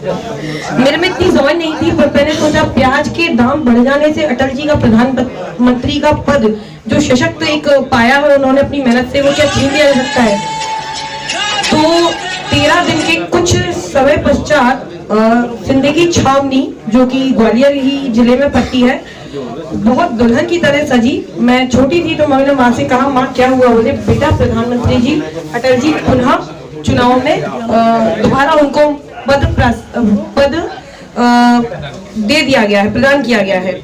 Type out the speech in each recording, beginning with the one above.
मेरे में इतनी समझ नहीं थी, पर मैंने सोचा प्याज के दाम बढ़ जाने से अटल जी का प्रधानमंत्री का पद जो सशक्त एक पाया है उन्होंने अपनी मेहनत से, वो क्या छीन लिया जा सकता है। तो 13 दिन के कुछ समय पश्चात जिंदगी छावनी जो कि ग्वालियर ही जिले में पड़ती है, बहुत दुल्हन की तरह सजी। मैं छोटी थी तो मैंने माँ से कहा, माँ क्या हुआ? बोले बेटा प्रधानमंत्री जी अटल जी पुनः चुनाव में दोबारा उनको पद दे दिया गया है, प्रदान किया गया है।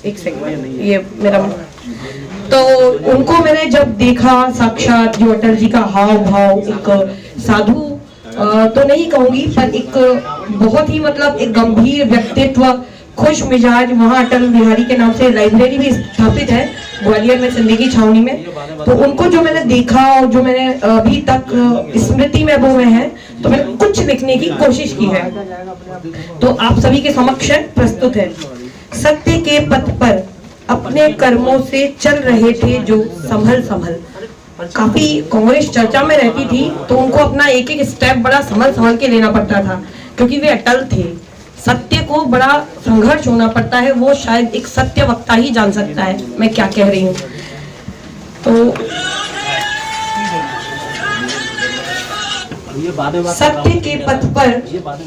एक सेकंड, ये मेरा तो उनको मैंने जब देखा साक्षात, जो अटल जी का हाव भाव, एक साधु तो नहीं कहूंगी पर एक बहुत ही मतलब एक गंभीर व्यक्तित्व, खुश मिजाज। वहाँ अटल बिहारी के नाम से लाइब्रेरी भी स्थापित है ग्वालियर में जिंदगी छावनी में। तो उनको जो मैंने देखा और जो मैंने अभी तक स्मृति में वो में है, तो मैंने कुछ लिखने की कोशिश की है, तो आप सभी के समक्ष प्रस्तुत है। सत्य के पथ पर अपने कर्मों से चल रहे थे जो संभल संभल। काफी कांग्रेस चर्चा में रहती थी तो उनको अपना एक एक स्टेप बड़ा संभल संभल के लेना पड़ता था, क्योंकि वे अटल थे। सत्य को बड़ा संघर्ष होना पड़ता है, वो शायद एक सत्य वक्ता ही जान सकता है मैं क्या कह रही हूँ। तो सत्य के पथ पर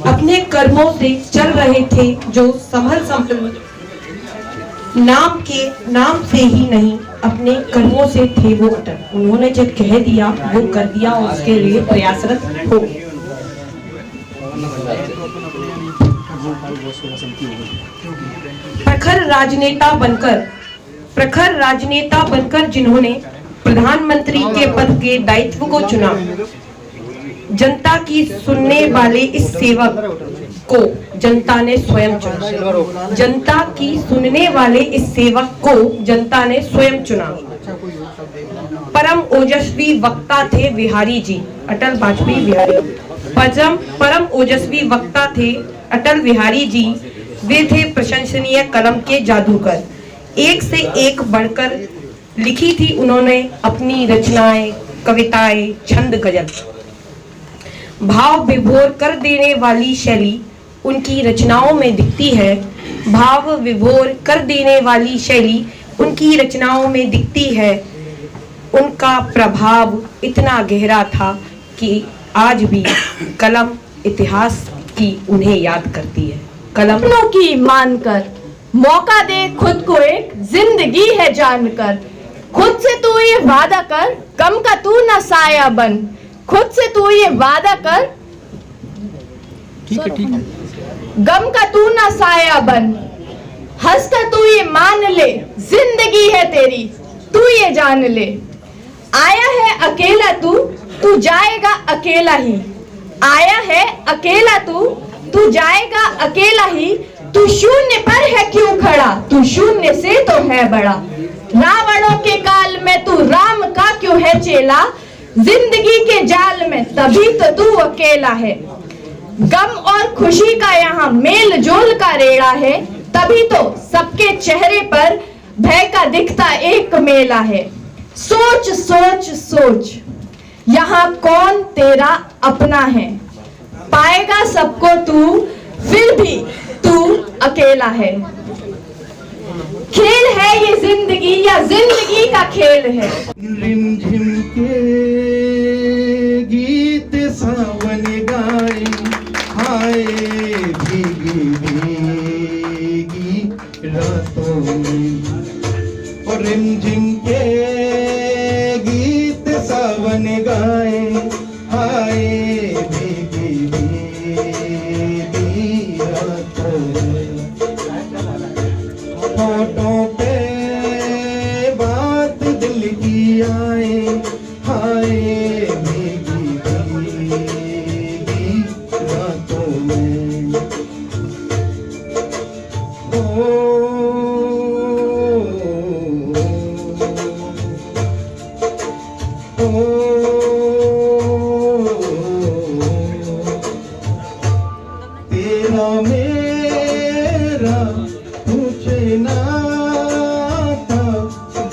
अपने कर्मों से चल रहे थे जो संभल संभल, नाम से ही नहीं अपने कर्मों से थे वो अटल। उन्होंने जब कह दिया वो कर दिया और उसके लिए प्रयासरत हो। प्रखर राजनेता बनकर जिन्होंने प्रधानमंत्री के पद के दायित्व को चुना, जनता की सुनने वाले इस सेवक को जनता ने स्वयं चुना। जनता की सुनने वाले इस सेवक को जनता ने स्वयं चुना। परम ओजस्वी वक्ता थे बिहारी जी, अटल वाजपेयी बिहारी। परम ओजस्वी वक्ता थे अटल बिहारी जी। वे थे प्रशंसनीय कलम के जादूगर। एक से एक बढ़कर लिखी थी उन्होंने अपनी रचनाएं, कविताएं, छंद, गजल। भाव विभोर कर देने वाली शैली उनकी रचनाओं में दिखती है। भाव विभोर कर देने वाली शैली उनकी रचनाओं में दिखती है। उनका प्रभाव इतना गहरा था कि आज भी कलम इतिहास की उन्हें याद करती है। कलम की मानकर मौका दे खुद को, एक जिंदगी है जानकर। खुद से तू ये वादा कर, गम का तू ना साया बन। खुद से तू ये वादा कर, ठीक है, गम का तू ना साया बन। हंस कर तू ये मान ले, जिंदगी है तेरी, तू ये जान ले। आया है अकेला तू जाएगा अकेला ही। आया है अकेला तू जाएगा अकेला ही। तू शून्य पर है क्यों खड़ा, तू शून्य से तो है बड़ा। रावणों के काल में तू राम का क्यों है चेला। जिंदगी के जाल में तभी तो तू अकेला है। गम और खुशी का यहाँ मेल जोल का रेड़ा है। तभी तो सबके चेहरे पर भय का दिखता एक मेला है। सोच सोच सोच, यहाँ कौन तेरा अपना है। पाएगा सबको तू, फिर भी तू अकेला है। खेल है ये जिंदगी या जिंदगी का खेल है। रिमझिम के गीत सावन गाए, हाय भीगी भीगी रातों में। और रिमझिम के गीत सावन गाए, हाय भीगी भीगी रातों में। होठों पे बात दिल की आए, हाय भीगी भीगी रातों में। तेरा मेरा पूछे ना था,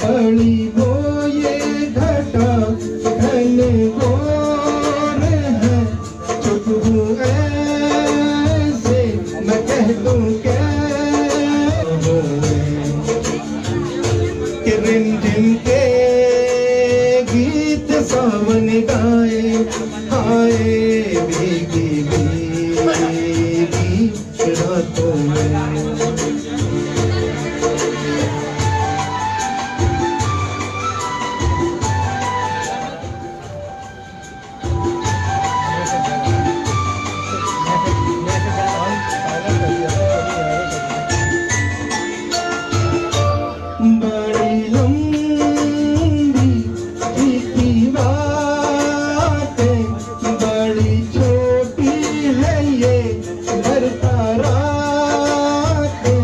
बड़ी वो ये घटा घन घोर है। चुप हूँ ऐसे आए भीगी भीगी रातों में। बड़ी लंबी की बातें, बड़ी छोटी है ये भरता रातें।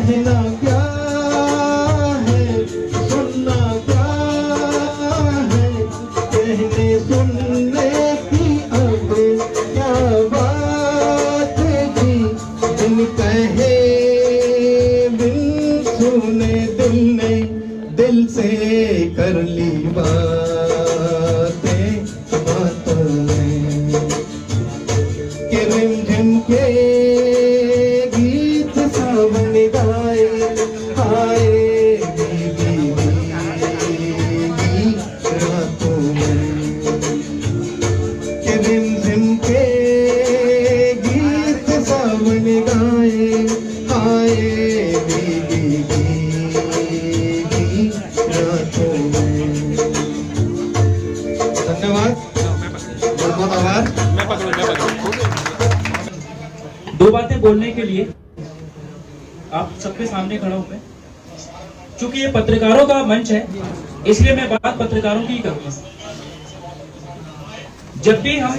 कहना क्या है, सुनना क्या है, कहने सुनने की अब क्या बात जी। बिन कहे बिन सुने दिल ने दिल से कर ली बातें बातों में। कि रिमझिम के गीत सावन गाए आए भीगी भीगी रातों में। कि रिमझिम के गीत सावन गाए आए भीगी भीगी रातों में। धन्यवाद, बहुत बहुत आभार। दो बातें बोलने के लिए आप सबके सामने खड़ा हूं मैं। चूंकि ये पत्रकारों का मंच है, इसलिए मैं बात पत्रकारों की ही करूंगा। जब भी हम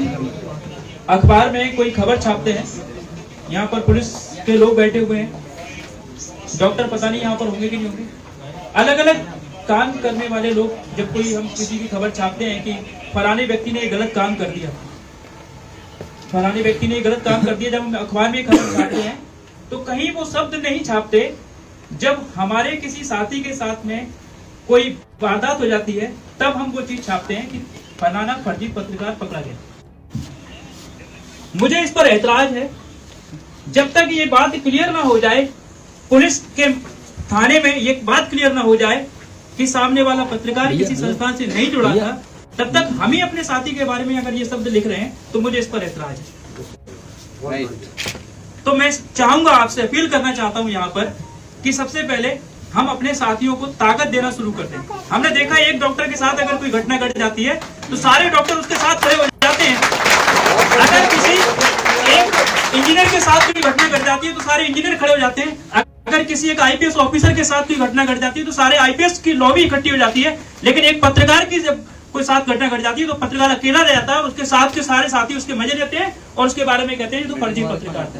अखबार में कोई खबर छापते हैं, यहाँ पर पुलिस के लोग बैठे हुए हैं, डॉक्टर पता नहीं यहाँ पर होंगे कि नहीं होंगे, अलग अलग काम करने वाले लोग, जब कोई हम किसी की खबर छापते हैं कि फलाने व्यक्ति ने गलत काम कर दिया, फलाने व्यक्ति ने गलत काम कर दिया, जब हम अखबार में खबर छापते हैं तो कहीं वो शब्द नहीं छापते जब हमारे किसी साथी के साथ में कोई वारदात हो जाती है, तब हम वो चीज छापते हैं कि फलाना फर्जी पत्रकार पकड़ा गया। मुझे इस पर ऐतराज है, जब तक ये बात क्लियर ना हो जाए, पुलिस के थाने में ये बात क्लियर ना हो जाए कि सामने वाला पत्रकार किसी संस्थान से नहीं जुड़ा था, तब तक हम ही अपने साथी के बारे में अगर ये शब्द लिख रहे हैं तो मुझे इस पर ऐतराज है। तो मैं चाहूंगा, आपसे अपील करना चाहता हूं यहाँ पर कि सबसे पहले हम अपने साथियों को ताकत देना शुरू कर दें। हमने देखा एक डॉक्टर के साथ अगर कोई घटना घट जाती है तो सारे डॉक्टर उसके साथ खड़े हो जाते हैं। अगर किसी एक इंजीनियर के साथ कोई घटना घट जाती है तो सारे इंजीनियर खड़े हो जाते हैं। अगर किसी एक आईपीएस ऑफिसर के साथ कोई घटना घट जाती है तो सारे आईपीएस की लॉबी इकट्ठी हो जाती है। लेकिन एक पत्रकार की जब कोई साथ घटना घट जाती है तो पत्रकार अकेला रह जाता है और उसके साथ के सारे साथी उसके मजे लेते हैं और उसके बारे में कहते हैं तो फर्जी पत्रकार थे।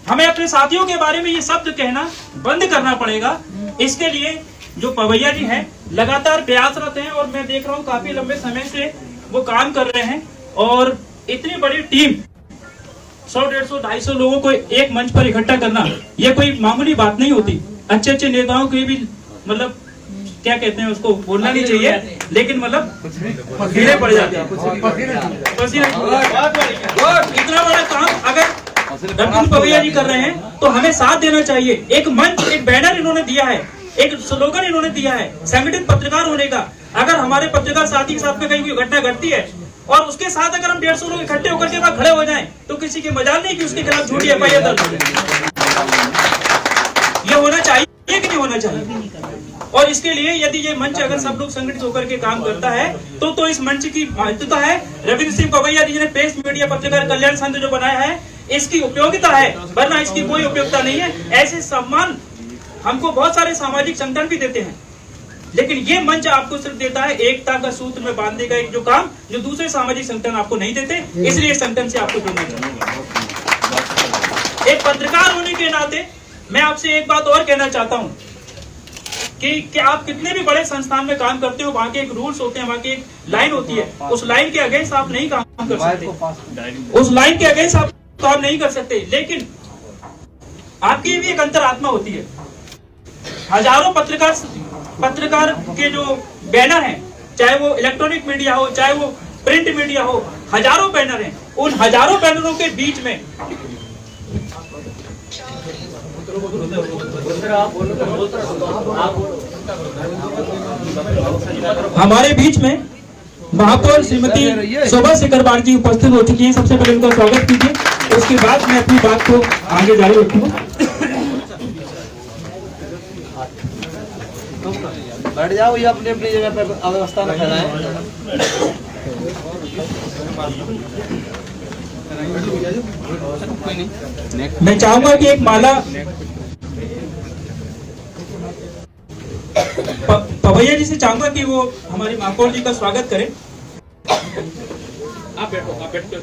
हमें अपने साथियों के बारे में ये शब्द कहना बंद करना पड़ेगा। इसके लिए जो पवैया जी हैं लगातार प्रयासरत हैं और मैं देख रहा हूँ काफी लंबे समय से वो काम कर रहे हैं। और इतनी बड़ी टीम 100, 150, 250 लोगों को एक मंच पर इकट्ठा करना ये कोई मामूली बात नहीं होती। अच्छे अच्छे नेताओं के भी मतलब क्या कहते हैं उसको बोलना नहीं चाहिए, लेकिन मतलब ढीले पड़ जाते हैं। इतना बड़ा काम अगर रतन पवैया जी कर रहे हैं तो हमें साथ देना चाहिए। एक मंच, एक बैनर इन्होंने दिया है, एक स्लोगन इन्होंने दिया है संगठित पत्रकार होने का। अगर हमारे पत्रकार साथी के साथ में कहीं कोई घटना घटती है और उसके साथ अगर हम 150 लोग इकट्ठे होकर के वहां खड़े हो जाएं तो किसी की मजाल नहीं कि उसके खिलाफ झूठी एफआईआर दर्ज हो जाए। ये होना चाहिए कि नहीं होना चाहिए? और इसके लिए यदि ये मंच अगर सब लोग संगठित होकर के काम करता है तो इस मंच की महत्वता है। रविंद्र सिंह पवैया जी ने प्रेस मीडिया पत्रकार कल्याण संघ जो बनाया है इसकी उपयोगिता है, वरना इसकी कोई उपयोगिता नहीं है। ऐसे सम्मान हमको बहुत सारे सामाजिक संगठन भी देते हैं, लेकिन ये मंच आपको सिर्फ देता है एकता का सूत्र में बांधने का एक जो काम जो दूसरे सामाजिक संगठन आपको नहीं देते। इसलिए संगठन से आपको जुड़ना चाहिए। एक पत्रकार होने के नाते मैं आपसे एक बात और कहना चाहता हूँ कि आप कितने भी बड़े संस्थान में काम करते हो, वहाँ के एक रूल्स होते हैं, वहाँ की एक लाइन होती है। उस लाइन के अगेंस्ट आप नहीं काम कर सकते, उस लाइन के अगेंस्ट आप काम नहीं कर सकते। लेकिन आपकी भी एक अंतरात्मा होती है। हजारों पत्रकार के जो बैनर हैं, चाहे वो इलेक्ट्रॉनिक मीडिया हो चाहे वो प्रिंट मीडिया हो, हजारों बैनर हैं। उन हजारों बैनरों के बीच में हमारे बीच में महापौर श्रीमती शोभा शेखरवार जी उपस्थित हो चुकी हैं। सबसे पहले उनका स्वागत कीजिए, उसके बाद मैं अपनी बात को आगे जारी रखूंगा। बैठ जाओ, ये अपनी अपनी जगह पर अव्यवस्था न फैलाएं। मैं चाहूंगा कि एक माला पवैया जी से चाहूंगा कि वो हमारी महापौर जी का स्वागत करें। आप बैठो, आप बैठो।